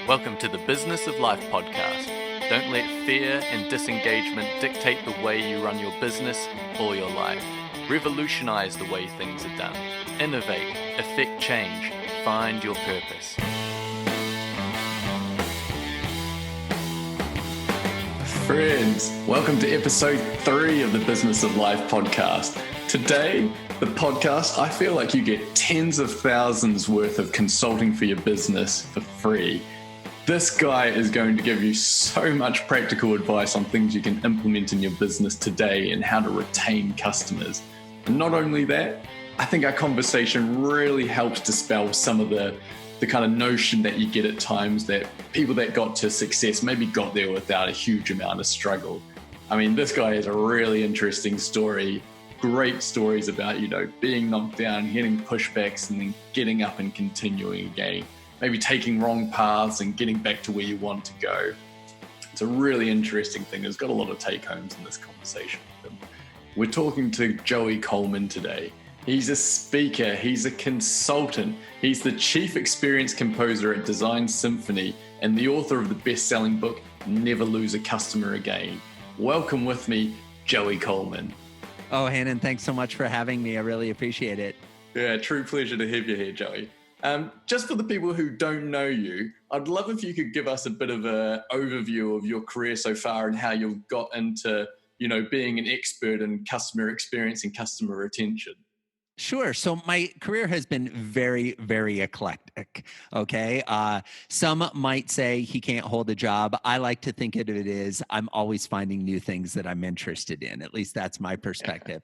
Welcome to the Business of Life podcast. Don't let fear and disengagement dictate the way you run your business or your life. Revolutionize the way things are done. Innovate, affect change, find your purpose. Friends, welcome to episode 3 of the Business of Life podcast. Today, the podcast, I feel like you get tens of thousands worth of consulting for your business for free. This guy is going to give you so much practical advice on things you can implement in your business today and how to retain customers. And not only that, I think our conversation really helps dispel some of the kind of notion that you get at times that people that got to success maybe got there without a huge amount of struggle. I mean, this guy has a really interesting story, great stories about, being knocked down, hitting pushbacks, and then getting up and continuing again. Maybe taking wrong paths and getting back to where you want to go. It's a really interesting thing. There's got a lot of take-homes in this conversation with him. We're talking to Joey Coleman today. He's a speaker, he's a consultant, he's the chief experience composer at Design Symphony and the author of the best-selling book, Never Lose a Customer Again. Welcome with me, Joey Coleman. Oh, Hanan, thanks so much for having me. I really appreciate it. Yeah, true pleasure to have you here, Joey. Just for the people who don't know you, I'd love if you could give us a bit of an overview of your career so far and how you've got into, being an expert in customer experience and customer retention. Sure. So my career has been very, very eclectic. Okay. Some might say he can't hold a job. I like to think of it as I'm always finding new things that I'm interested in. At least that's my perspective.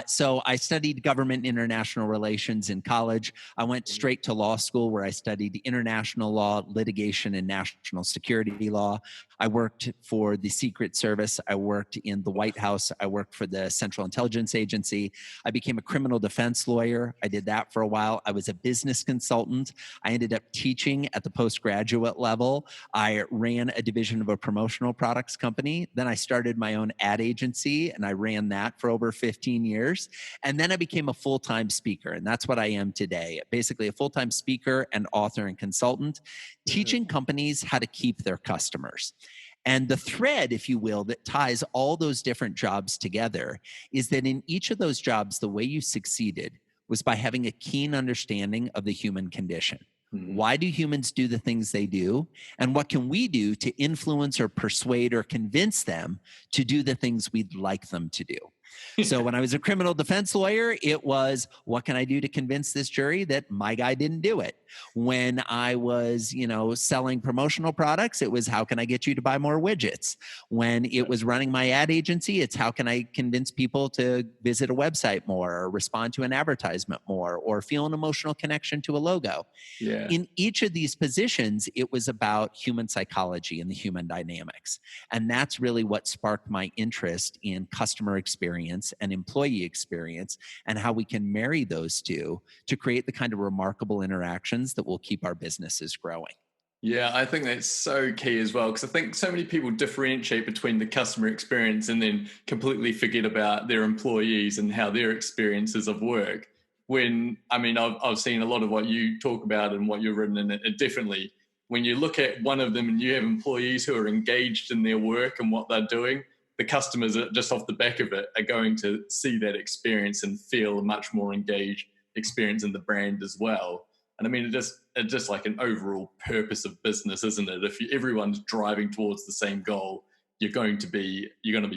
So I studied government and international relations in college. I went straight to law school where I studied international law, litigation, and national security law. I worked for the Secret Service. I worked in the White House. I worked for the Central Intelligence Agency. I became a criminal defense lawyer. I did that for a while. I was a business consultant. I ended up teaching at the postgraduate level. I ran a division of a promotional products company. Then I started my own ad agency, and I ran that for over 15 years. And then I became a full-time speaker, and that's what I am today. Basically a full-time speaker and author and consultant, teaching companies how to keep their customers. And the thread, if you will, that ties all those different jobs together is that in each of those jobs, the way you succeeded was by having a keen understanding of the human condition. Mm-hmm. Why do humans do the things they do? And what can we do to influence or persuade or convince them to do the things we'd like them to do? So when I was a criminal defense lawyer, it was, what can I do to convince this jury that my guy didn't do it? When I was, selling promotional products, it was, how can I get you to buy more widgets? When it was running my ad agency, it's how can I convince people to visit a website more or respond to an advertisement more or feel an emotional connection to a logo. Yeah. In each of these positions, it was about human psychology and the human dynamics. And that's really what sparked my interest in customer experience and employee experience and how we can marry those two to create the kind of remarkable interactions that will keep our businesses growing. Yeah, I think that's so key as well, because I think so many people differentiate between the customer experience and then completely forget about their employees and how their experiences of work. When, I've seen a lot of what you talk about and what you've written in it, definitely when you look at one of them and you have employees who are engaged in their work and what they're doing, the customers are just off the back of it are going to see that experience and feel a much more engaged experience in the brand as well. And it's just like an overall purpose of business, isn't it? If everyone's driving towards the same goal, you're going to be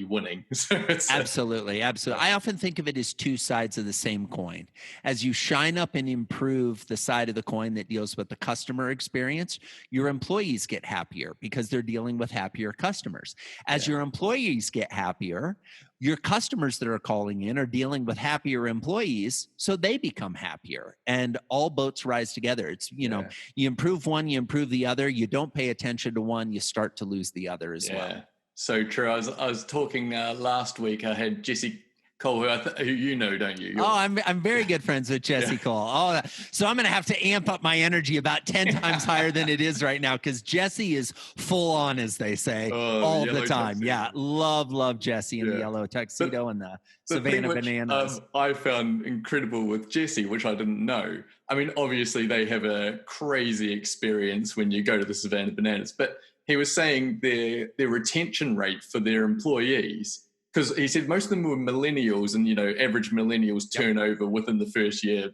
winning. So Absolutely. I often think of it as two sides of the same coin. As you shine up and improve the side of the coin that deals with the customer experience, your employees get happier because they're dealing with happier customers. As your employees get happier, your customers that are calling in are dealing with happier employees, so they become happier. And all boats rise together. It's, you improve one, you improve the other. You don't pay attention to one, you start to lose the other as well. So true. I was talking last week. I had Jesse Cole, who you know, don't you? Oh, I'm very good friends with Jesse Cole. Oh, so I'm going to have to amp up my energy about 10 times higher than it is right now, because Jesse is full on, as they say, all the time. Tuxedo. Yeah, love Jesse in the yellow tuxedo and the Savannah bananas. I found incredible with Jesse, which I didn't know. I mean, obviously they have a crazy experience when you go to the Savannah bananas, but he was saying their retention rate for their employees, because he said most of them were millennials, and average millennials turn over within the first year,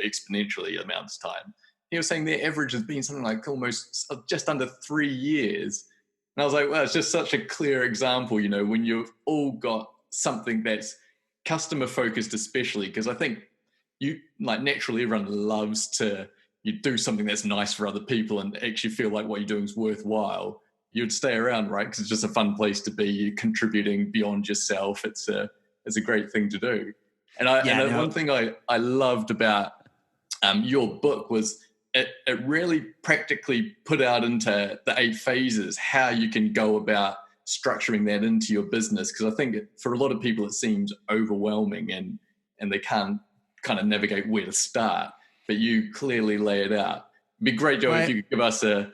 exponentially amounts of time. He was saying their average has been something like almost just under 3 years. And I was like, well, it's just such a clear example, when you've all got something that's customer focused, especially because I think naturally everyone loves to do something that's nice for other people and actually feel like what you're doing is worthwhile. You'd stay around, right? Because it's just a fun place to be. You're contributing beyond yourself. It's a great thing to do. And one thing I loved about your book was it really practically put out into the 8 phases how you can go about structuring that into your business. Because I think for a lot of people it seems overwhelming and they can't kind of navigate where to start. But you clearly lay it out. It'd be great, Joe, if you could give us a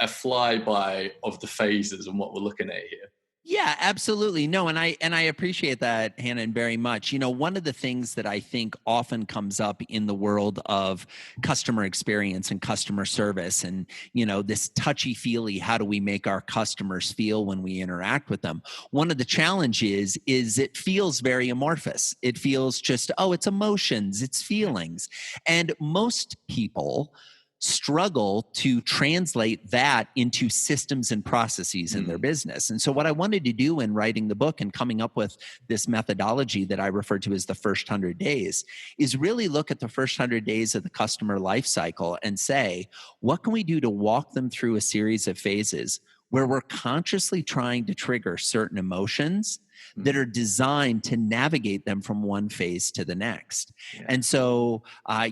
flyby of the phases and what we're looking at here. Yeah, absolutely. No, and I appreciate that, Hanan, very much. One of the things that I think often comes up in the world of customer experience and customer service and, this touchy-feely, how do we make our customers feel when we interact with them? One of the challenges is it feels very amorphous. It feels just, it's emotions, it's feelings. And most people struggle to translate that into systems and processes in their business. And so what I wanted to do in writing the book and coming up with this methodology that I refer to as the first 100 days is really look at the first 100 days of the customer life cycle and say, what can we do to walk them through a series of phases where we're consciously trying to trigger certain emotions that are designed to navigate them from one phase to the next. Yeah. And so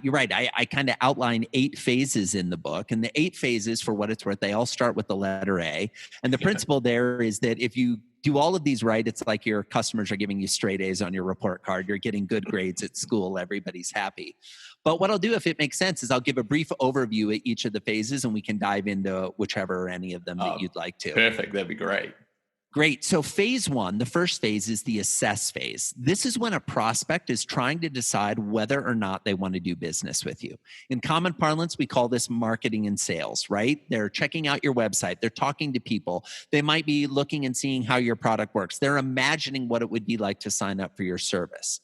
you're right. I kind of outline 8 phases in the book, and the 8 phases, for what it's worth, they all start with the letter A. And the principle there is that if you do all of these right, it's like your customers are giving you straight A's on your report card. You're getting good grades at school. Everybody's happy. But what I'll do, if it makes sense, is I'll give a brief overview at each of the phases, and we can dive into whichever or any of them that you'd like to. Perfect. That'd be great. Great. So phase 1, the first phase, is the assess phase. This is when a prospect is trying to decide whether or not they want to do business with you. In common parlance, we call this marketing and sales, right? They're checking out your website. They're talking to people. They might be looking and seeing how your product works. They're imagining what it would be like to sign up for your service.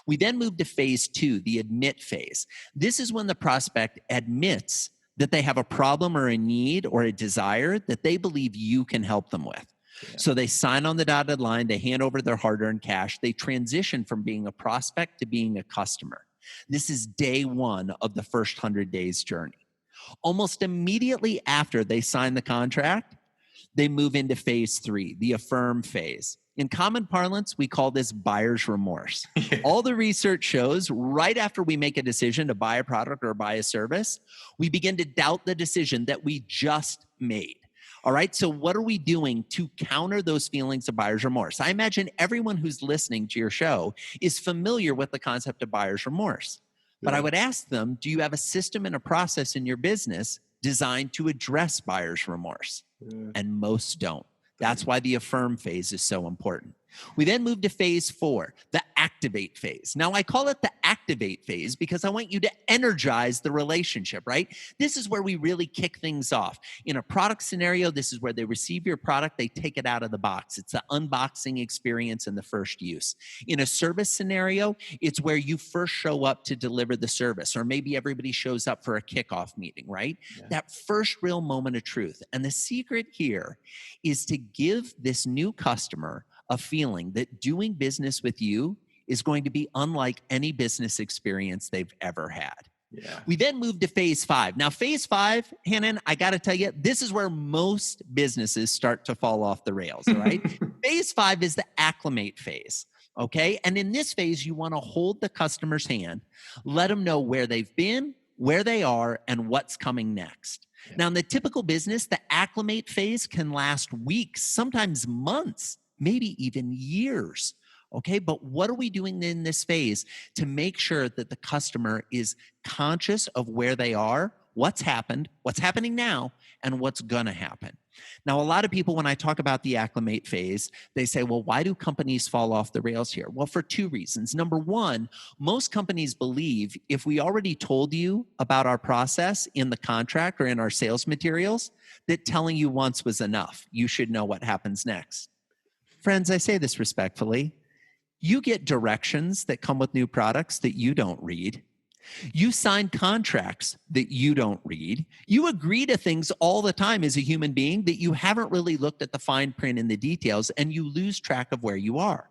We then move to phase 2, the admit phase. This is when the prospect admits that they have a problem or a need or a desire that they believe you can help them with. Yeah. So they sign on the dotted line, they hand over their hard-earned cash, they transition from being a prospect to being a customer. This is day 1 of the first 100 days journey. Almost immediately after they sign the contract, they move into phase 3, the affirm phase. In common parlance, we call this buyer's remorse. All the research shows right after we make a decision to buy a product or buy a service, we begin to doubt the decision that we just made. All right, so what are we doing to counter those feelings of buyer's remorse? I imagine everyone who's listening to your show is familiar with the concept of buyer's remorse. But I would ask them, do you have a system and a process in your business designed to address buyer's remorse? And most don't. That's why the affirm phase is so important. We then move to phase 4, the activate phase. Now, I call it the activate phase because I want you to energize the relationship, right? This is where we really kick things off. In a product scenario, this is where they receive your product, they take it out of the box. It's the unboxing experience and the first use. In a service scenario, it's where you first show up to deliver the service, or maybe everybody shows up for a kickoff meeting, right? Yeah. That first real moment of truth. And the secret here is to give this new customer a feeling that doing business with you is going to be unlike any business experience they've ever had. Yeah. We then move to phase 5. Now, phase 5, Hanan, I got to tell you, this is where most businesses start to fall off the rails, all right? Phase 5 is the acclimate phase, okay? And in this phase, you want to hold the customer's hand, let them know where they've been, where they are, and what's coming next. Yeah. Now, in the typical business, the acclimate phase can last weeks, sometimes months, maybe even years. Okay, but what are we doing in this phase to make sure that the customer is conscious of where they are, what's happened, what's happening now, and what's going to happen? Now, a lot of people, when I talk about the acclimate phase, they say, well, why do companies fall off the rails here? Well, for two reasons. Number one, most companies believe if we already told you about our process in the contract or in our sales materials, that telling you once was enough. You should know what happens next. Friends, I say this respectfully. You get directions that come with new products that you don't read. You sign contracts that you don't read. You agree to things all the time as a human being that you haven't really looked at the fine print and the details, and you lose track of where you are.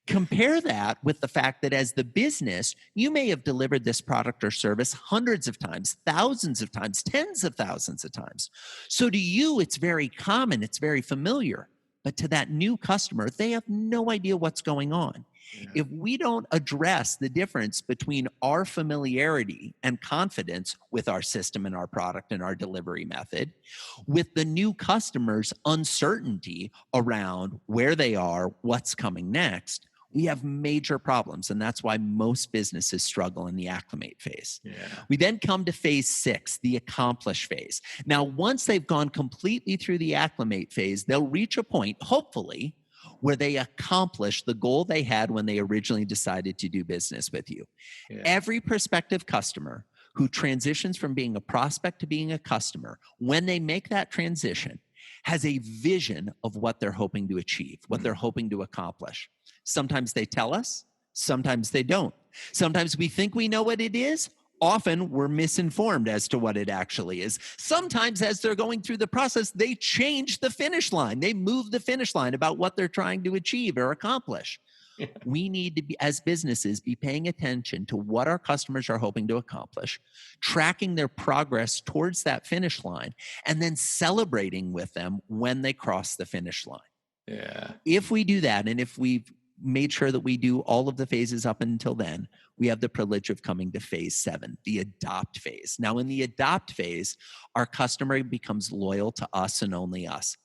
Compare that with the fact that as the business, you may have delivered this product or service hundreds of times, thousands of times, tens of thousands of times. So to you, it's very common, it's very familiar. But to that new customer, they have no idea what's going on. Yeah. If we don't address the difference between our familiarity and confidence with our system and our product and our delivery method, with the new customer's uncertainty around where they are, what's coming next, we have major problems. And that's why most businesses struggle in the acclimate phase. Yeah. We then come to phase 6, the accomplish phase. Now, once they've gone completely through the acclimate phase, they'll reach a point, hopefully, where they accomplish the goal they had when they originally decided to do business with you. Yeah. Every prospective customer who transitions from being a prospect to being a customer, when they make that transition, has a vision of what they're hoping to achieve, what they're hoping to accomplish. Sometimes they tell us, sometimes they don't. Sometimes we think we know what it is. Often we're misinformed as to what it actually is. Sometimes as they're going through the process, they change the finish line. They move the finish line about what they're trying to achieve or accomplish. Yeah. We need to be, as businesses, be paying attention to what our customers are hoping to accomplish, tracking their progress towards that finish line, and then celebrating with them when they cross the finish line. Yeah. If we do that, and if we've made sure that we do all of the phases up until then, we have the privilege of coming to phase 7, the adopt phase. Now, in the adopt phase, our customer becomes loyal to us and only us.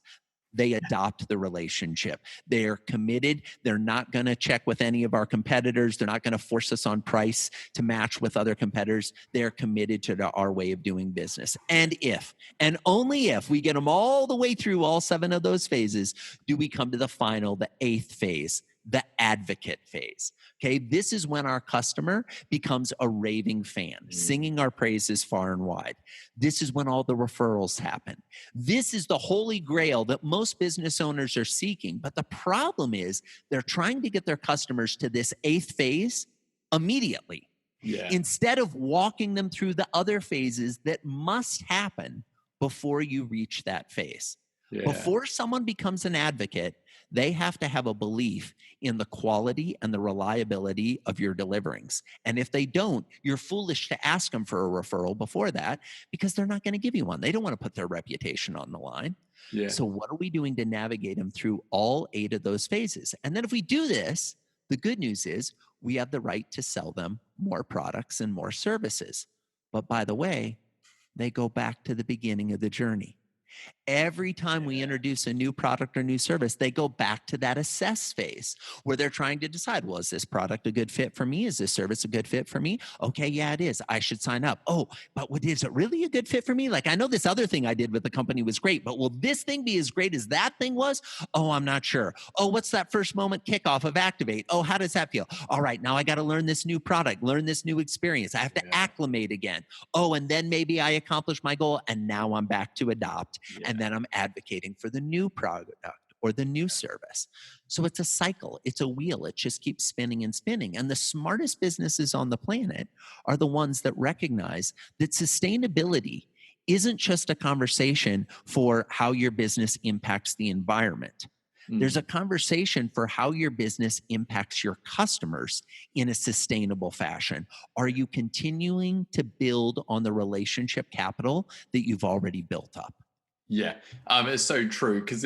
They adopt the relationship. They're committed. They're not going to check with any of our competitors. They're not going to force us on price to match with other competitors. They're committed to our way of doing business. And if, and only if, we get them all the way through all 7 of those phases, do we come to the final, the 8th phase, the advocate phase. Okay, this is when our customer becomes a raving fan, singing our praises far and wide. This is when all the referrals happen. This is the holy grail that most business owners are seeking. But the problem is they're trying to get their customers to this 8th phase immediately, instead of walking them through the other phases that must happen before you reach that phase. Yeah. Before someone becomes an advocate, they have to have a belief in the quality and the reliability of your deliverings. And if they don't, you're foolish to ask them for a referral before that, because they're not going to give you one. They don't want to put their reputation on the line. Yeah. So what are we doing to navigate them through all 8 of those phases? And then if we do this, the good news is we have the right to sell them more products and more services. But by the way, they go back to the beginning of the journey. Every time we introduce a new product or new service, they go back to that assess phase where they're trying to decide, well, is this product a good fit for me? Is this service a good fit for me? Okay, yeah, it is. I should sign up. Oh, but is it really a good fit for me? Like, I know this other thing I did with the company was great, but will this thing be as great as that thing was? Oh, I'm not sure. Oh, what's that first moment kickoff of Activate? Oh, how does that feel? All right, now I got to learn this new product, learn this new experience. I have to acclimate again. Oh, and then maybe I accomplish my goal, and now I'm back to adopt. And then I'm advocating for the new product or the new service. So it's a cycle. It's a wheel. It just keeps spinning and spinning. And the smartest businesses on the planet are the ones that recognize that sustainability isn't just a conversation for how your business impacts the environment. There's a conversation for how your business impacts your customers in a sustainable fashion. Are you continuing to build on the relationship capital that you've already built up? Yeah, it's so true, because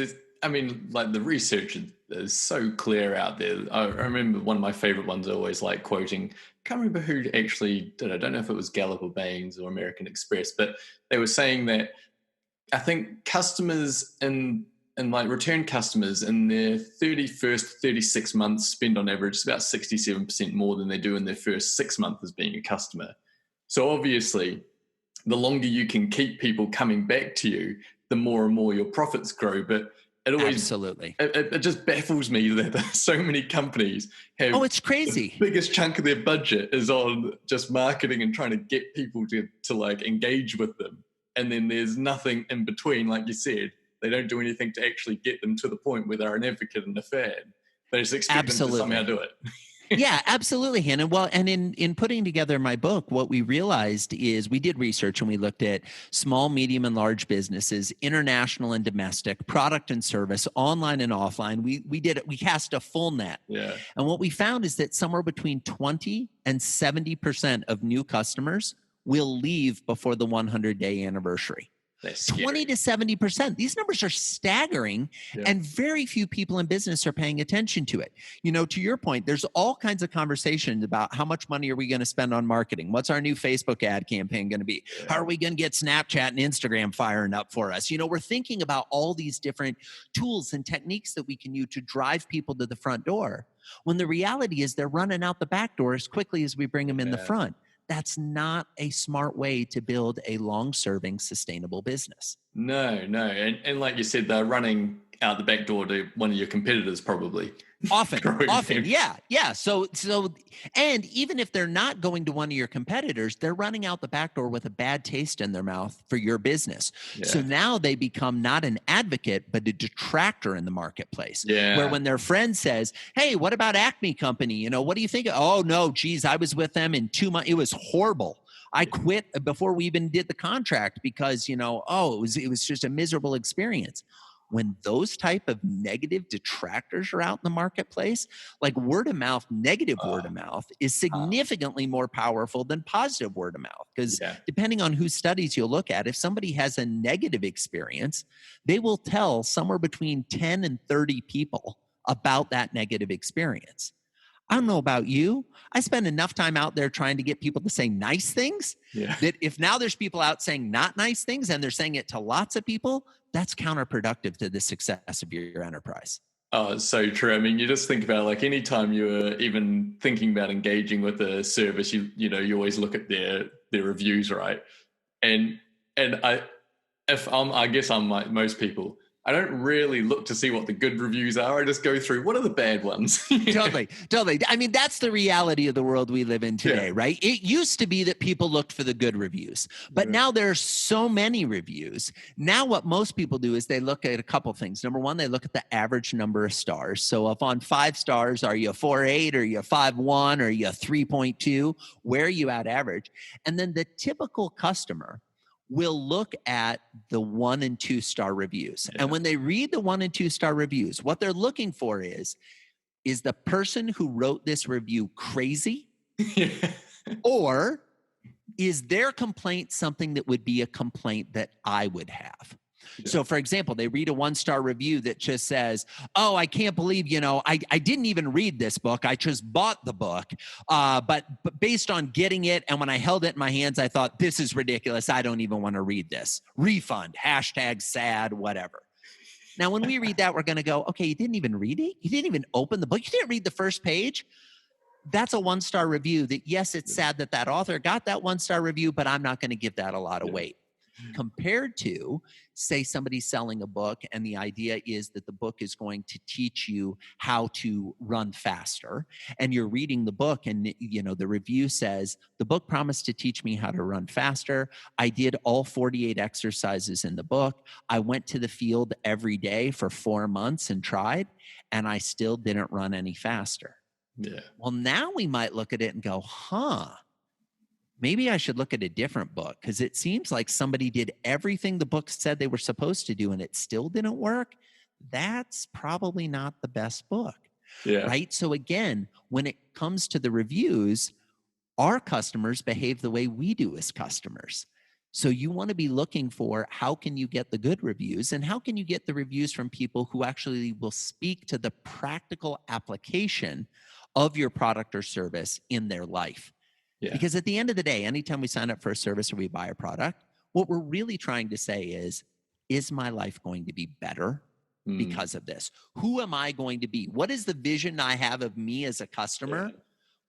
like the research is so clear out there. I remember one of my favorite ones I always like quoting. I can't remember who actually did it. I don't know if it was Gallup or Baines or American Express, but they were saying that I think customers in like return customers in their 31st 36 months spend on average it's about 67% more than they do in their first 6 months as being a customer. So obviously, the longer you can keep people coming back to you, the more and more your profits grow. But it always Absolutely. it just baffles me that so many companies have It's crazy. the biggest chunk of their budget is on just marketing and trying to get people to like engage with them. And then there's nothing in between, like you said. They don't do anything to actually get them to the point where they're an advocate and a fan. They just expect them to somehow do it. Yeah, absolutely, Hanan. Well, and in putting together my book, what we realized is we did research and we looked at small, medium, and large businesses, international and domestic, product and service, online and offline. We did it. We cast a full net. Yeah. And what we found is that somewhere between 20 and 70% of new customers will leave before the 100-day anniversary. 20 to 70%. These numbers are staggering, and very few people in business are paying attention to it. To your point, there's all kinds of conversations about how much money are we going to spend on marketing? What's our new Facebook ad campaign going to be? How are we going to get Snapchat and Instagram firing up for us? We're thinking about all these different tools and techniques that we can use to drive people to the front door, when the reality is they're running out the back door as quickly as we bring them in the front. That's not a smart way to build a long-serving, sustainable business. No. And like you said, they're running out the back door to one of your competitors probably. Often. Yeah. So, and even if they're not going to one of your competitors, they're running out the back door with a bad taste in their mouth for your business. Yeah. So now they become not an advocate, but a detractor in the marketplace. Yeah. Where when their friend says, "Hey, what about Acme Company? What do you think?" "Oh no, geez, I was with them in 2 months. It was horrible. I quit before we even did the contract because, it was just a miserable experience." When those type of negative detractors are out in the marketplace, like word of mouth, negative word of mouth is significantly more powerful than positive word of mouth. Because depending on whose studies you look at, if somebody has a negative experience, they will tell somewhere between 10 and 30 people about that negative experience. I don't know about you. I spend enough time out there trying to get people to say nice things that if now there's people out saying not nice things and they're saying it to lots of people, that's counterproductive to the success of your enterprise. Oh, it's so true. I mean, you just think about like anytime you're even thinking about engaging with a service, you always look at their reviews, right? And I guess I'm like most people, I don't really look to see what the good reviews are. I just go through what are the bad ones. Totally. I mean, that's the reality of the world we live in today, right? It used to be that people looked for the good reviews, but now there's so many reviews. Now what most people do is they look at a couple things. Number one, they look at the average number of stars. So if on 5 stars, are you a 4.8? Are you a 5.1? Are you a 3.2? Where are you at average? And then the typical customer will look at the 1 and 2 star reviews. And when they read the 1 and 2 star reviews, what they're looking for is the person who wrote this review crazy? Or is their complaint something that would be a complaint that I would have? So, for example, they read a 1-star review that just says, "Oh, I can't believe, I didn't even read this book. I just bought the book. But based on getting it, and when I held it in my hands, I thought, this is ridiculous. I don't even want to read this. Refund, #sad, whatever." Now, when we read that, we're going to go, okay, you didn't even read it? You didn't even open the book? You didn't read the first page? That's a 1-star review that, yes, it's sad that author got that 1-star review, but I'm not going to give that a lot of weight. Compared to, say, somebody selling a book and the idea is that the book is going to teach you how to run faster, and you're reading the book and the review says the book promised to teach me how to run faster. I did all 48 exercises in the book. I went to the field every day for 4 months and tried, and I still didn't run any faster. Well, now we might look at it and go, maybe I should look at a different book, because it seems like somebody did everything the book said they were supposed to do and it still didn't work. That's probably not the best book, right? So again, when it comes to the reviews, our customers behave the way we do as customers. So you want to be looking for how can you get the good reviews, and how can you get the reviews from people who actually will speak to the practical application of your product or service in their life. Because at the end of the day, anytime we sign up for a service or we buy a product, what we're really trying to say is my life going to be better? because of this. Who am I going to be? What is the vision I have of me as a customer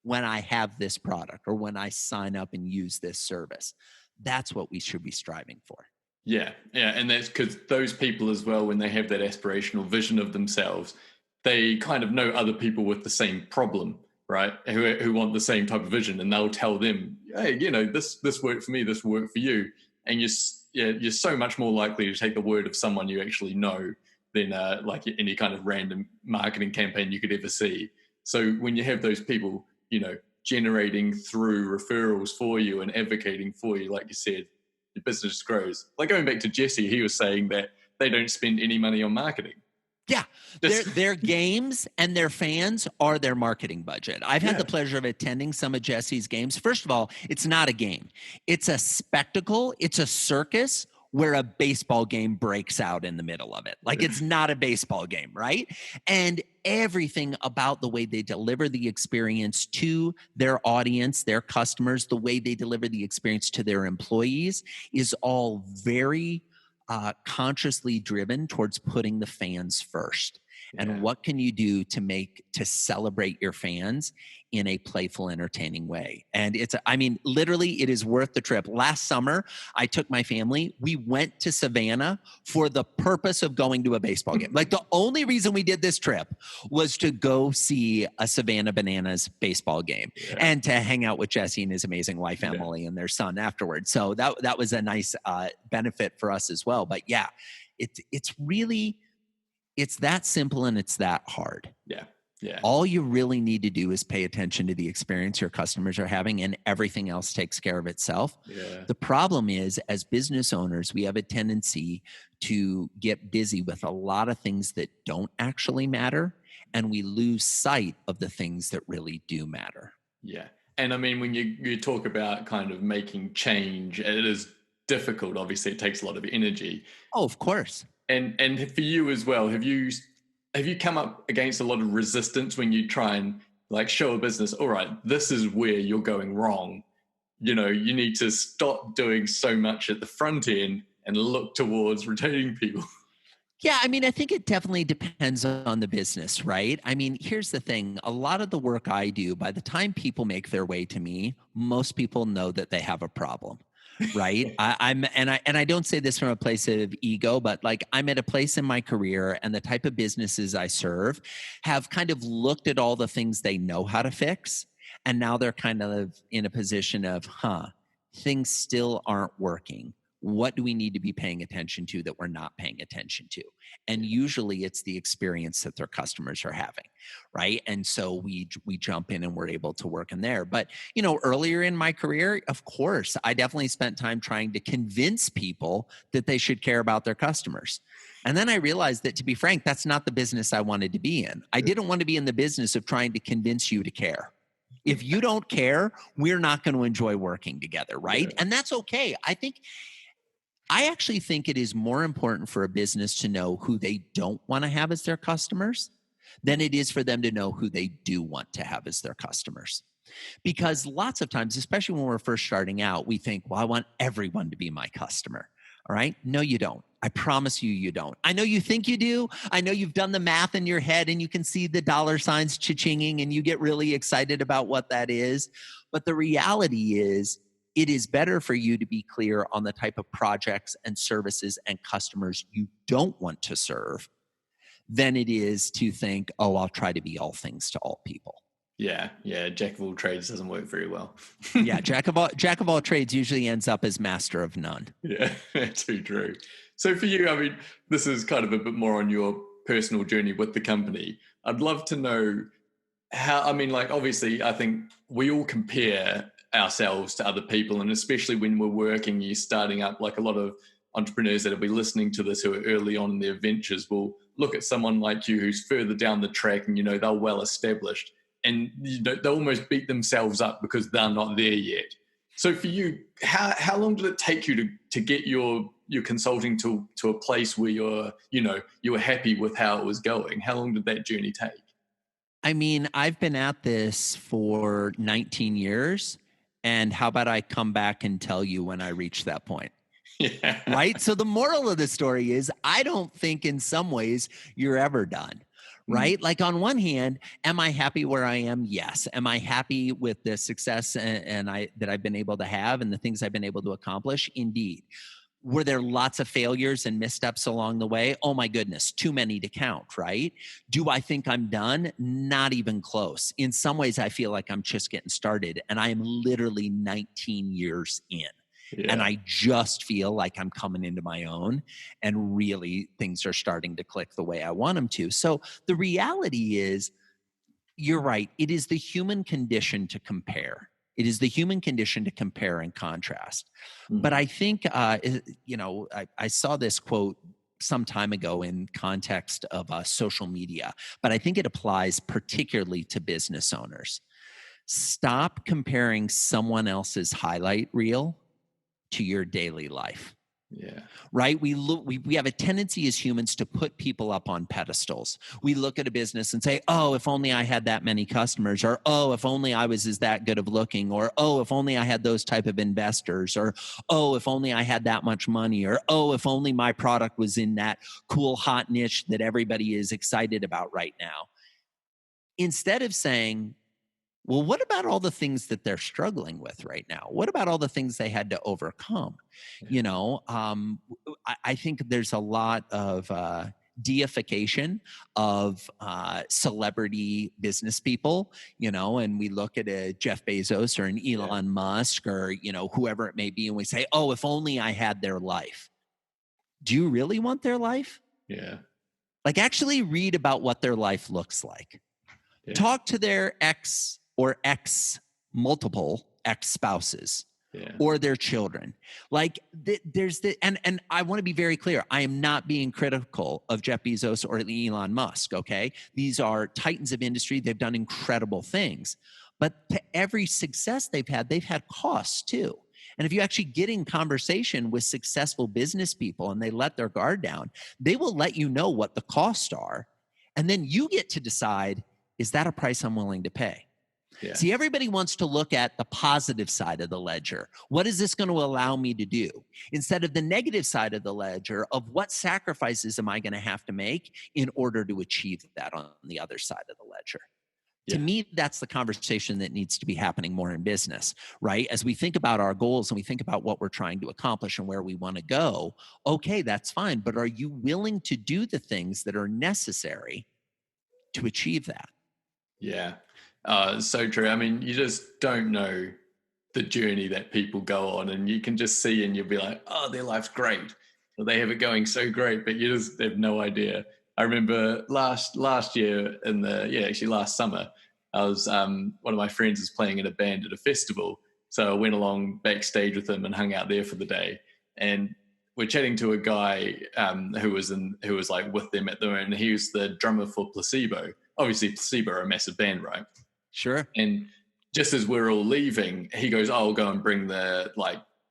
when I have this product or when I sign up and use this service? That's what we should be striving for. Yeah. And that's because those people as well, when they have that aspirational vision of themselves, they kind of know other people with the same problem, right? Who want the same type of vision, and they'll tell them, hey, this worked for me, this worked for you. And you're so much more likely to take the word of someone you actually know than like any kind of random marketing campaign you could ever see. So when you have those people, generating through referrals for you and advocating for you, like you said, your business grows. Like going back to Jesse, he was saying that they don't spend any money on marketing. Yeah, their games and their fans are their marketing budget. I've had the pleasure of attending some of Jesse's games. First of all, it's not a game. It's a spectacle. It's a circus where a baseball game breaks out in the middle of it. Like, it's not a baseball game, right? And everything about the way they deliver the experience to their audience, their customers, the way they deliver the experience to their employees is all very consciously driven towards putting the fans first. And what can you do to celebrate your fans in a playful, entertaining way? And literally, it is worth the trip. Last summer, I took my family. We went to Savannah for the purpose of going to a baseball game. Like, the only reason we did this trip was to go see a Savannah Bananas baseball game and to hang out with Jesse and his amazing wife, Emily, and their son afterwards. So that was a nice benefit for us as well. But yeah, it's that simple and it's that hard. Yeah. All you really need to do is pay attention to the experience your customers are having, and everything else takes care of itself. The problem is, as business owners, we have a tendency to get busy with a lot of things that don't actually matter, and we lose sight of the things that really do matter. Yeah. And I mean, when you talk about kind of making change, it is difficult. Obviously, it takes a lot of energy. Oh, of course. And for you as well, have you come up against a lot of resistance when you try and like show a business, all right, this is where you're going wrong. You need to stop doing so much at the front end and look towards retaining people. Yeah, I think it definitely depends on the business, right? Here's the thing. A lot of the work I do, by the time people make their way to me, most people know that they have a problem. Right. I don't say this from a place of ego, but like, I'm at a place in my career, and the type of businesses I serve have kind of looked at all the things they know how to fix. And now they're kind of in a position of, things still aren't working. What do we need to be paying attention to that we're not paying attention to? And usually it's the experience that their customers are having, right? And so we jump in and we're able to work in there. But, earlier in my career, of course, I definitely spent time trying to convince people that they should care about their customers. And then I realized that, to be frank, that's not the business I wanted to be in. I didn't want to be in the business of trying to convince you to care. If you don't care, we're not going to enjoy working together, right? And that's okay. I actually think it is more important for a business to know who they don't want to have as their customers than it is for them to know who they do want to have as their customers. Because lots of times, especially when we're first starting out, we think, well, I want everyone to be my customer. All right? No, you don't. I promise you don't. I know you think you do. I know you've done the math in your head and you can see the dollar signs cha-chinging and you get really excited about what that is. But the reality is, it is better for you to be clear on the type of projects and services and customers you don't want to serve than it is to think, oh, I'll try to be all things to all people. Yeah. Jack of all trades doesn't work very well. Yeah, jack of all trades usually ends up as master of none. Yeah, too true. So for you, this is kind of a bit more on your personal journey with the company. I'd love to know how, obviously, I think we all compare ourselves to other people, and especially when we're working, you're starting up, like a lot of entrepreneurs that will be listening to this who are early on in their ventures will look at someone like you who's further down the track and they're well established, and they almost beat themselves up because they're not there yet. So for you, how long did it take you to get your consulting to a place where you were happy with how it was going? How long did that journey take? I've been at this for 19 years. And how about I come back and tell you when I reach that point? Yeah. Right? So the moral of the story is I don't think in some ways you're ever done. Right? Like on one hand, am I happy where I am? Yes. Am I happy with the success and that I've been able to have and the things I've been able to accomplish? Indeed. Were there lots of failures and missteps along the way? Oh my goodness, too many to count, right? Do I think I'm done? Not even close. In some ways, I feel like I'm just getting started, and I am literally 19 years in. Yeah. And I just feel like I'm coming into my own, and really things are starting to click the way I want them to. So the reality is, you're right. It is the human condition to compare. It is the human condition to compare and contrast. But I think, I saw this quote some time ago in context of social media, but I think it applies particularly to business owners. Stop comparing someone else's highlight reel to your daily life. Yeah. Right? We have a tendency as humans to put people up on pedestals. We look at a business and say, oh, if only I had that many customers, or oh, if only I was as that good of looking, or oh, if only I had those type of investors, or oh, if only I had that much money, or oh, if only my product was in that cool hot niche that everybody is excited about right now. Instead of saying, well, what about all the things that they're struggling with right now? What about all the things they had to overcome? I think there's a lot of deification of celebrity business people, and we look at a Jeff Bezos or an Elon Musk or, whoever it may be, and we say, oh, if only I had their life. Do you really want their life? Yeah. Like, actually read about what their life looks like. Yeah. Talk to their ex or multiple ex-spouses or their children. Like there's and I want to be very clear. I am not being critical of Jeff Bezos or Elon Musk, okay? These are titans of industry. They've done incredible things. But to every success they've had costs too. And if you actually get in conversation with successful business people and they let their guard down, they will let you know what the costs are. And then you get to decide, is that a price I'm willing to pay? Yeah. See, everybody wants to look at the positive side of the ledger. What is this going to allow me to do? Instead of the negative side of the ledger of what sacrifices am I going to have to make in order to achieve that on the other side of the ledger? Yeah. To me, that's the conversation that needs to be happening more in business, right? As we think about our goals and we think about what we're trying to accomplish and where we want to go, okay, that's fine. But are you willing to do the things that are necessary to achieve that? Yeah. So true. I mean, you just don't know the journey that people go on, and you can just see and you'll be like, oh, their life's great. Or they have it going so great, but you just have no idea. I remember last year last summer, I was, one of my friends was playing in a band at a festival. So I went along backstage with him and hung out there for the day. And we're chatting to a guy who was like with them at the moment. And he was the drummer for Placebo. Obviously, Placebo are a massive band, right? Sure. And just as we're all leaving, he goes, "Oh, I'll go and bring the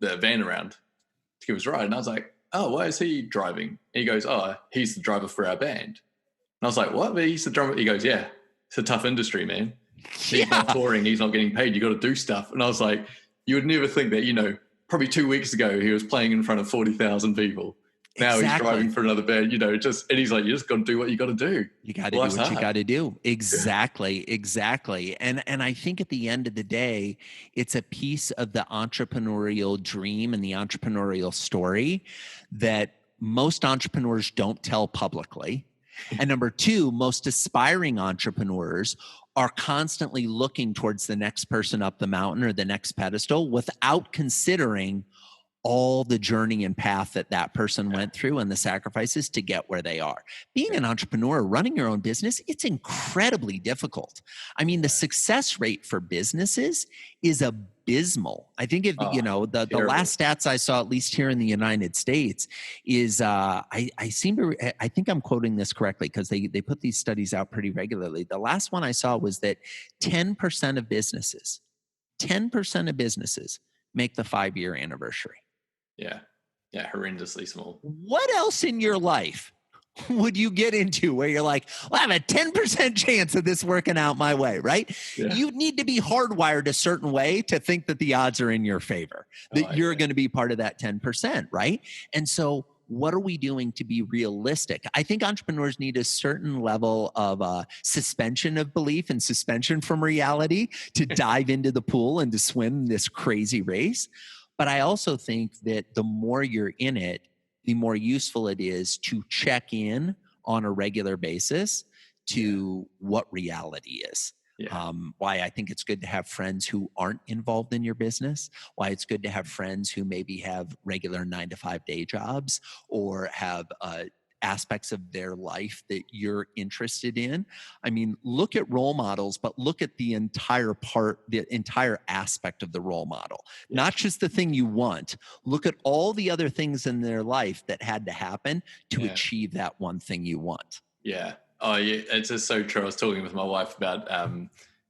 van around to give us a ride." And I was like, "Oh, why is he driving?" And he goes, "Oh, he's the driver for our band." And I was like, "What? But he's the drummer?" He goes, "Yeah, it's a tough industry, man. He's not touring, he's not getting paid. You got to do stuff." And I was like, "You would never think that, probably 2 weeks ago he was playing in front of 40,000 people. Now He's driving for another band, and he's like, you just got to do what you got to do. You got to do what you got to do. Exactly. And I think at the end of the day, it's a piece of the entrepreneurial dream and the entrepreneurial story that most entrepreneurs don't tell publicly. And number two, most aspiring entrepreneurs are constantly looking towards the next person up the mountain or the next pedestal without considering all the journey and path that person went through and the sacrifices to get where they are. Being an entrepreneur, running your own business, it's incredibly difficult. I mean, the success rate for businesses is abysmal. I think the last stats I saw, at least here in the United States, is I think I'm quoting this correctly because they put these studies out pretty regularly. The last one I saw was that 10% of businesses make the 5-year anniversary. Yeah, horrendously small. What else in your life would you get into where you're like, well, I have a 10% chance of this working out my way, right? Yeah. You need to be hardwired a certain way to think that the odds are in your favor, that you're going to be part of that 10%, right? And so what are we doing to be realistic? I think entrepreneurs need a certain level of suspension of belief and suspension from reality to dive into the pool and to swim this crazy race. But I also think that the more you're in it, the more useful it is to check in on a regular basis to what reality is. Why I think it's good to have friends who aren't involved in your business, why it's good to have friends who maybe have regular 9-to-5 day jobs or have aspects of their life that you're interested in. I mean, look at role models, but look at the entire aspect of the role model, not just the thing you want. Look at all the other things in their life that had to happen to achieve that one thing you want. Yeah. Oh, yeah. It's just so true. I was talking with my wife about a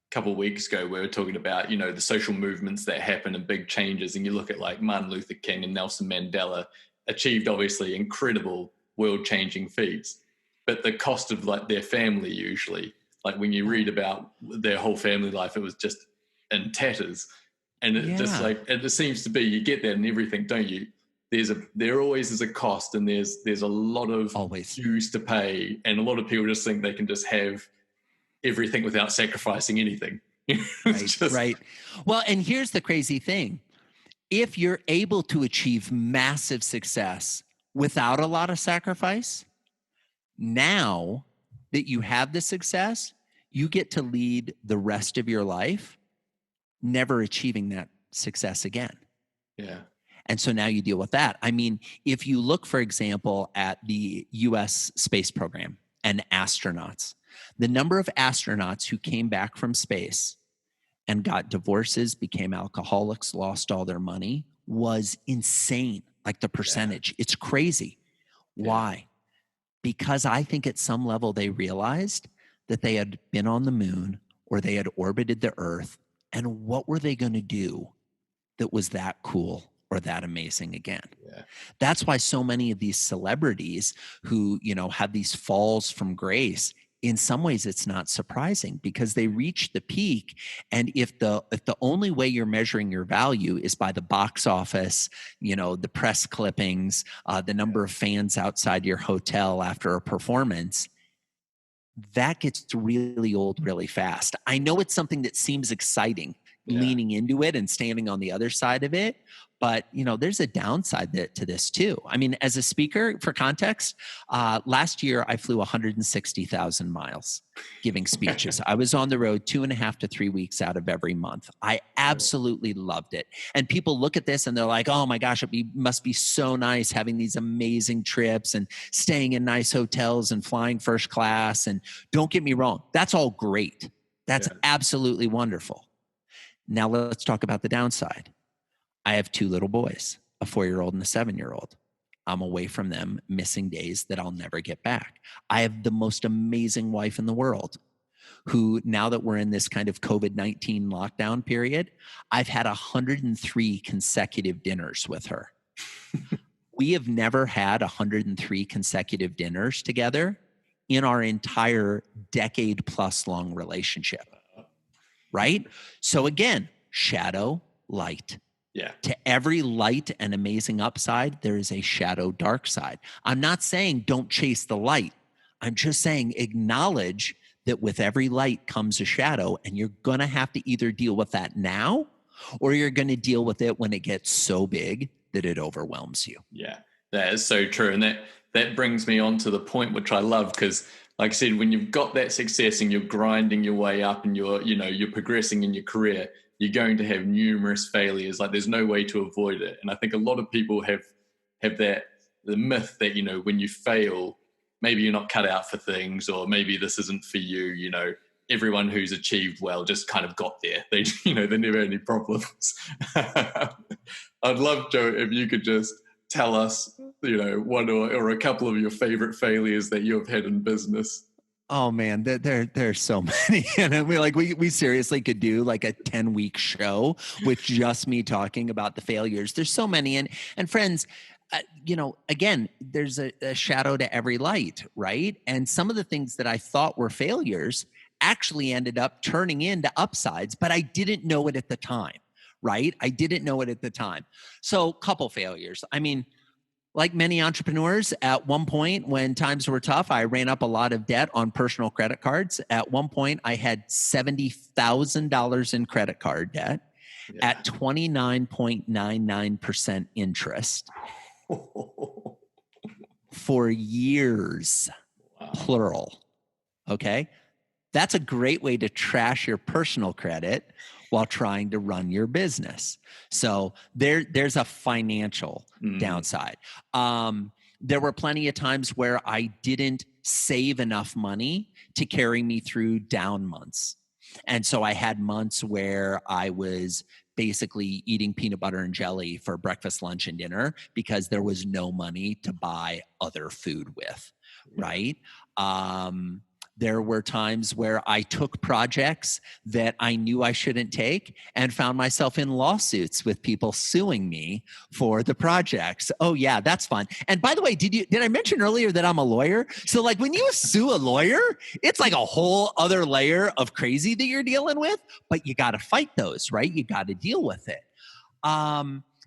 couple of weeks ago. We were talking about, the social movements that happen and big changes. And you look at like Martin Luther King and Nelson Mandela achieved obviously incredible world-changing feats, but the cost of like their family usually, like when you read about their whole family life, it was just in tatters. And it just like, it seems to be, you get that in everything, don't you? There always is a cost, and there's a lot of dues to pay, and a lot of people just think they can just have everything without sacrificing anything. Right. Well, and here's the crazy thing. If you're able to achieve massive success without a lot of sacrifice, now that you have the success, you get to lead the rest of your life never achieving that success again. Yeah. And so now you deal with that. I mean, if you look, for example, at the US space program and astronauts, the number of astronauts who came back from space and got divorces, became alcoholics, lost all their money was insane. Like the percentage, it's crazy. Why? Because I think at some level they realized that they had been on the moon or they had orbited the Earth, and what were they going to do that was that cool or that amazing again? That's why so many of these celebrities who, have these falls from grace, in some ways it's not surprising because they reach the peak. And if the only way you're measuring your value is by the box office, the press clippings, the number of fans outside your hotel after a performance, that gets really old really fast. I know it's something that seems exciting, leaning into it and standing on the other side of it. But, there's a downside to this too. I mean, as a speaker, for context, last year I flew 160,000 miles giving speeches. I was on the road 2.5 to 3 weeks out of every month. I absolutely loved it. And people look at this and they're like, oh my gosh, must be so nice having these amazing trips and staying in nice hotels and flying first class. And don't get me wrong, that's all great. That's absolutely wonderful. Now let's talk about the downside. I have 2 little boys, a 4-year-old and a 7-year-old. I'm away from them, missing days that I'll never get back. I have the most amazing wife in the world who, now that we're in this kind of COVID-19 lockdown period, I've had 103 consecutive dinners with her. We have never had 103 consecutive dinners together in our entire decade plus long relationship. Right? So again, shadow, light. To every light and amazing upside, there is a shadow, dark side. I'm not saying don't chase the light. I'm just saying acknowledge that with every light comes a shadow, and you're going to have to either deal with that now, or you're going to deal with it when it gets so big that it overwhelms you. Yeah, that is so true. And that brings me on to the point which I love, because like I said, when you've got that success and you're grinding your way up and you're progressing in your career, you're going to have numerous failures. Like there's no way to avoid it. And I think a lot of people have the myth that, when you fail, maybe you're not cut out for things, or maybe this isn't for you. Everyone who's achieved well just kind of got there. They never had any problems. I'd love, Joe, if you could just tell us, one or a couple of your favorite failures that you have had in business. Oh man, there's so many. And we seriously could do like a 10-week show with just me talking about the failures. There's so many. And friends, again, there's a shadow to every light, right? And some of the things that I thought were failures actually ended up turning into upsides, but I didn't know it at the time, right? I didn't know it at the time. So, couple failures. I mean, like many entrepreneurs, at one point when times were tough, I ran up a lot of debt on personal credit cards. At one point, I had $70,000 in credit card debt at 29.99% interest for years, plural. Okay. That's a great way to trash your personal credit while trying to run your business. So there's a financial downside. There were plenty of times where I didn't save enough money to carry me through down months. And so I had months where I was basically eating peanut butter and jelly for breakfast, lunch, and dinner because there was no money to buy other food with, right? There were times where I took projects that I knew I shouldn't take and found myself in lawsuits with people suing me for the projects. Oh yeah, that's fun. And by the way, did I mention earlier that I'm a lawyer? So like when you sue a lawyer, it's like a whole other layer of crazy that you're dealing with, but you got to fight those, right? You got to deal with it.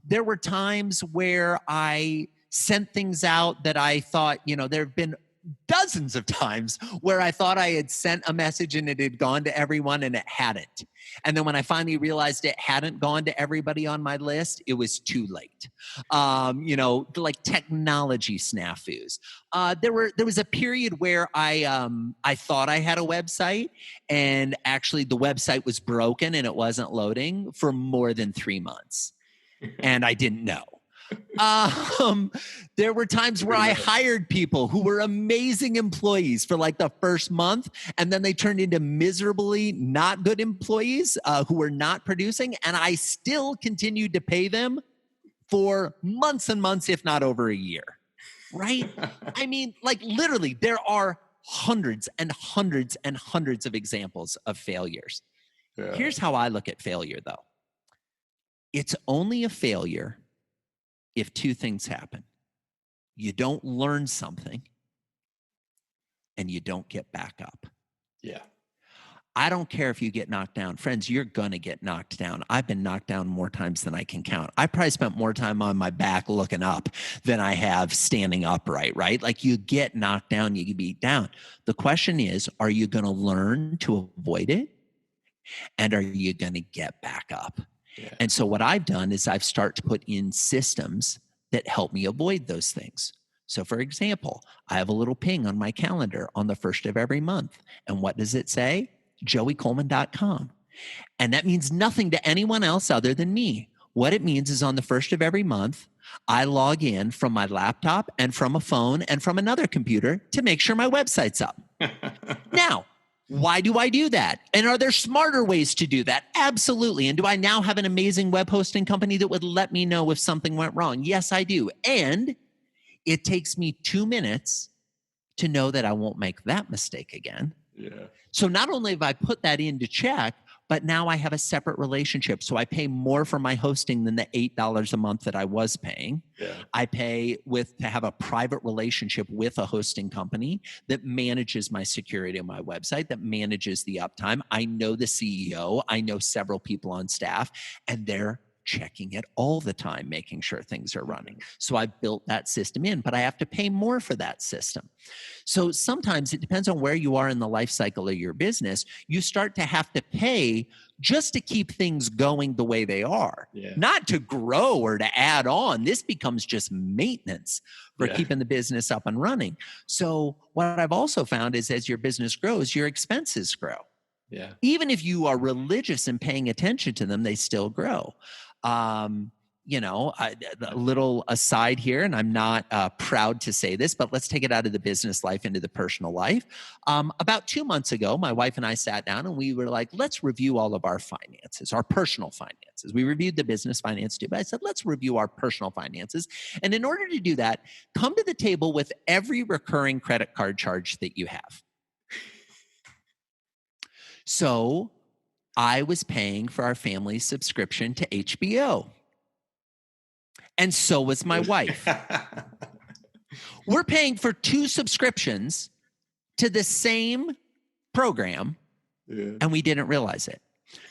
There were times where I sent things out that I thought, there have been dozens of times where I thought I had sent a message and it had gone to everyone and it hadn't. And then when I finally realized it hadn't gone to everybody on my list, it was too late. Like technology snafus. There was a period where I thought I had a website and actually the website was broken and it wasn't loading for more than 3 months. And I didn't know. There were times where I hired people who were amazing employees for like the first month, and then they turned into miserably not good employees who were not producing, and I still continued to pay them for months and months, if not over a year, right? I mean, like literally, there are hundreds and hundreds and hundreds of examples of failures. Yeah. Here's how I look at failure, though. It's only a failure if two things happen. You don't learn something and you don't get back up. Yeah. I don't care if you get knocked down. Friends, you're going to get knocked down. I've been knocked down more times than I can count. I probably spent more time on my back looking up than I have standing upright, right? Like you get knocked down, you get beat down. The question is, are you going to learn to avoid it? And are you going to get back up? Yeah. And so what I've done is I've started to put in systems that help me avoid those things. So for example, I have a little ping on my calendar on the first of every month. And what does it say? joeycoleman.com. And that means nothing to anyone else other than me. What it means is on the first of every month, I log in from my laptop and from a phone and from another computer to make sure my website's up. Now, why do I do that? And are there smarter ways to do that? Absolutely. And do I now have an amazing web hosting company that would let me know if something went wrong? Yes, I do. And it takes me 2 minutes to know that I won't make that mistake again. Yeah. So not only have I put that into check, but now I have a separate relationship. So I pay more for my hosting than the $8 a month that I was paying. Yeah. I pay to have a private relationship with a hosting company that manages my security on my website, that manages the uptime. I know the CEO. I know several people on staff, and they're checking it all the time, making sure things are running. So I built that system in, but I have to pay more for that system. So sometimes it depends on where you are in the life cycle of your business. You start to have to pay just to keep things going the way they are, not to grow or to add on. This becomes just maintenance for keeping the business up and running. So what I've also found is as your business grows, your expenses grow. Yeah. Even if you are religious and paying attention to them, they still grow. A little aside here, and I'm not proud to say this, but let's take it out of the business life into the personal life. About 2 months ago, my wife and I sat down and we were like, let's review all of our finances, our personal finances. We reviewed the business finance too, but I said, let's review our personal finances. And in order to do that, come to the table with every recurring credit card charge that you have. So I was paying for our family's subscription to HBO. And so was my wife. We're paying for 2 subscriptions to the same program, and we didn't realize it.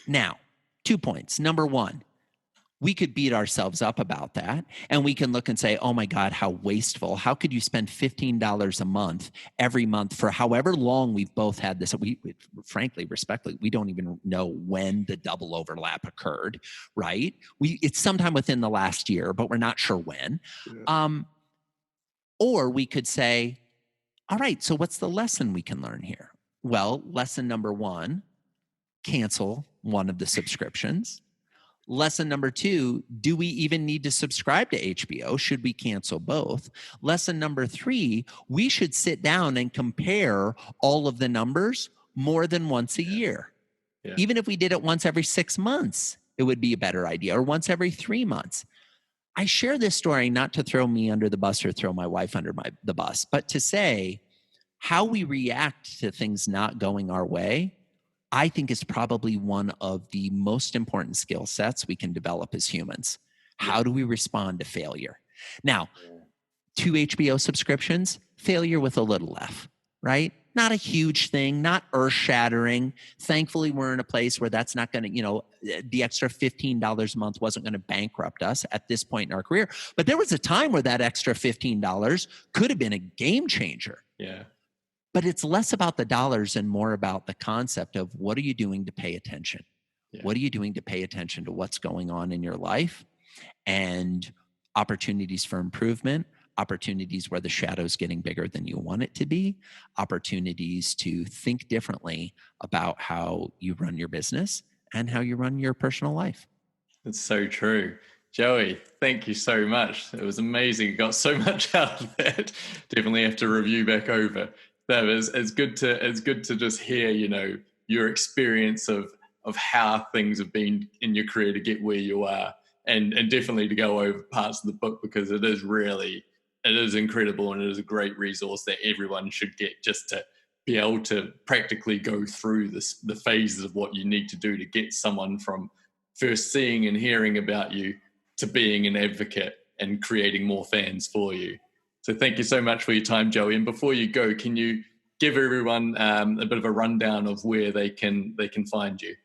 Now, 2 points. Number 1, we could beat ourselves up about that, and we can look and say, oh my God, how wasteful. How could you spend $15 a month every month for however long we've both had this? We frankly, respectfully, we don't even know when the double overlap occurred, right? It's sometime within the last year, but we're not sure when. Yeah. Or we could say, all right, so what's the lesson we can learn here? Well, lesson number 1, cancel one of the subscriptions. Lesson number 2, do we even need to subscribe to HBO? Should we cancel both? Lesson number 3, we should sit down and compare all of the numbers more than once a year. Yeah. Even if we did it once every 6 months, it would be a better idea, or once every 3 months. I share this story not to throw me under the bus or throw my wife under the bus, but to say how we react to things not going our way, I think is probably one of the most important skill sets we can develop as humans. How do we respond to failure? Now, 2 HBO subscriptions, failure with a little f, right? Not a huge thing, not earth-shattering. Thankfully, we're in a place where that's not going to, the extra $15 a month wasn't going to bankrupt us at this point in our career. But there was a time where that extra $15 could have been a game changer. Yeah. But it's less about the dollars and more about the concept of what are you doing to pay attention? Yeah. What are you doing to pay attention to what's going on in your life and opportunities for improvement, opportunities where the shadow's getting bigger than you want it to be, opportunities to think differently about how you run your business and how you run your personal life. That's so true. Joey, thank you so much. It was amazing. Got so much out of that. Definitely have to review back over. That was it's good to just hear, your experience of how things have been in your career to get where you are, and definitely to go over parts of the book, because it is incredible, and it is a great resource that everyone should get, just to be able to practically go through the phases of what you need to do to get someone from first seeing and hearing about you to being an advocate and creating more fans for you. So thank you so much for your time, Joey. And before you go, can you give everyone a bit of a rundown of where they can find you?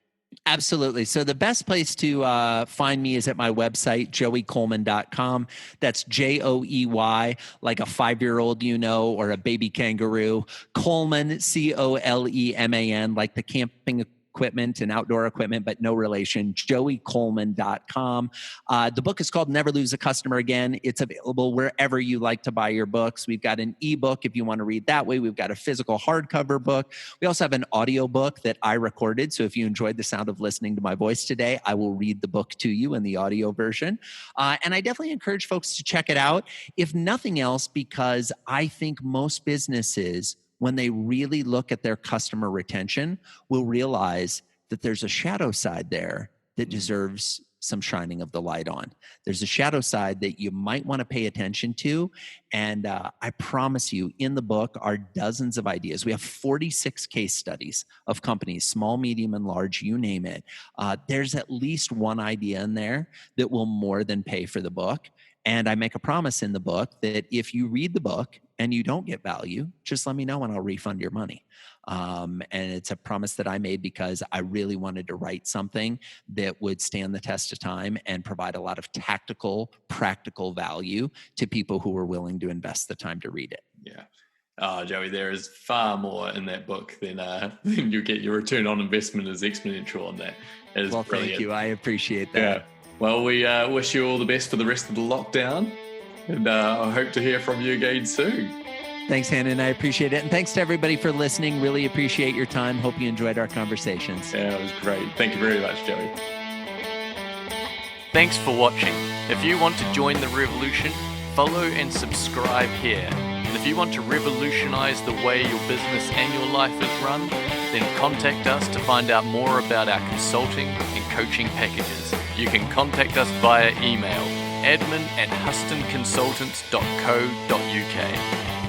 Absolutely. So the best place to find me is at my website, joeycoleman.com. That's Joey, like a 5-year-old, or a baby kangaroo. Coleman, Coleman, like the camping equipment and outdoor equipment, but no relation, joeycoleman.com. The book is called Never Lose a Customer Again. It's available wherever you like to buy your books. We've got an ebook if you want to read that way. We've got a physical hardcover book. We also have an audio book that I recorded. So if you enjoyed the sound of listening to my voice today, I will read the book to you in the audio version. And I definitely encourage folks to check it out, if nothing else, because I think most businesses, when they really look at their customer retention, will realize that there's a shadow side there that deserves some shining of the light on. There's a shadow side that you might want to pay attention to. And I promise you, in the book are dozens of ideas. We have 46 case studies of companies, small, medium, and large, you name it. There's at least one idea in there that will more than pay for the book. And I make a promise in the book that if you read the book and you don't get value, just let me know and I'll refund your money. And it's a promise that I made because I really wanted to write something that would stand the test of time and provide a lot of tactical, practical value to people who were willing to invest the time to read it. Yeah. Oh, Joey, there is far more in that book than you get. Your return on investment is exponential on that. It is brilliant. Thank you. I appreciate that. Yeah. Well, we wish you all the best for the rest of the lockdown, and I hope to hear from you again soon. Thanks, Hanan. I appreciate it. And thanks to everybody for listening. Really appreciate your time. Hope you enjoyed our conversations. Yeah, it was great. Thank you very much, Joey. Thanks for watching. If you want to join the revolution, follow and subscribe here. And if you want to revolutionize the way your business and your life is run, then contact us to find out more about our consulting and coaching packages. You can contact us via email, admin@hustonconsultants.co.uk.